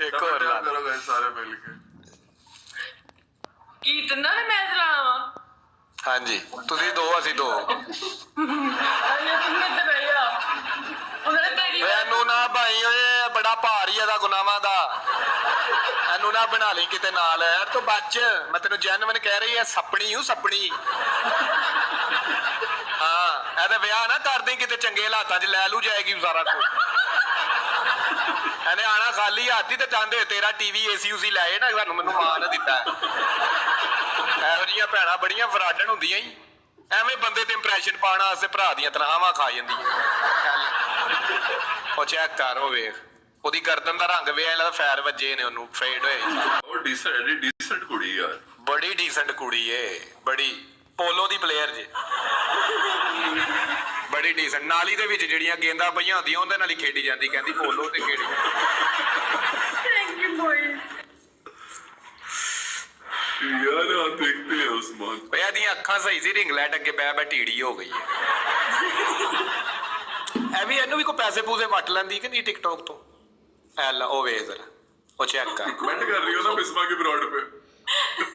एक और ला करो गाइस सारे मिल के कितना ने मैं चलाना वा हाँ जी तुसी दो असी दो अरे तुमने तो भैया उन्होंने तेरी एनू ना भाई ओए बड़ा भारी है गुनाहां दा एनू ना बना ली किते नाल यार तो बच मैं तेन जैनवन कह रही है सपनी हूं सपनी हाँ ए विआह ना कर दी किते चंगे हालातां च लै लू जाएगी सारा कुछ ਇਹਨੇ ਆਣਾ ਖਾਲੀ ਹੱਥ ਹੀ ਤੇ ਚਾਹੁੰਦੇ ਤੇਰਾ ਟੀਵੀ ਏਸੀ ਉਸੀ ਲੈ ਨਾ ਸਾਨੂੰ ਮੈਨੂੰ ਮਾਂ ਨੇ ਦਿੱਤਾ ਇਹੋ ਜਿਹੀਆਂ ਭੈਣਾਂ ਬੜੀਆਂ ਫਰਾਡਣ ਹੁੰਦੀਆਂ ਹੀ ਐਵੇਂ ਬੰਦੇ ਤੇ ਇੰਪ੍ਰੈਸ਼ਨ ਪਾਉਣ ਵਾਸਤੇ ਭਰਾ ਦੀਆਂ ਤਨਖਾਹਾਂ ਖਾ ਜਾਂਦੀਆਂ ਉਹ ਚੈੱਕ ਕਰ ਉਹ ਵੇਖ ਉਹਦੀ ਗਰਦਨ ਦਾ ਰੰਗ ਵੇਖ ਇਹਦਾ ਫੈਰ ਵੱਜੇ ਨੇ ਉਹਨੂੰ ਫੇਡ ਹੋਏ ਉਹ ਡੀਸੈਂਟ ਕੁੜੀ ਯਾਰ ਬੜੀ ਡੀਸੈਂਟ ਕੁੜੀ ਏ ਬੜੀ ਪੋਲੋ ਦੀ ਪਲੇਅਰ ਜੇ बड़ी डीसेंट नाली दे विच जिहड़ियां गेंदां पईयां हुंदियां उहदे नाल ही खेडी जांदी कहंदी पोलो ते खेडी थैंक यू बॉय यार आप देखते हैं उस्मान ओए दी अखां सही सी रिंग लाइट अगे बह बह टीड़ी हो गई है ए भी इहनू भी कोई पैसे पूसे वट लैंदी कि नहीं टिकटॉक तो ऐ ला ओ वे जरा ओ चेक कर कमेंट कर रही हो ना बिस्मा के ब्रॉड पे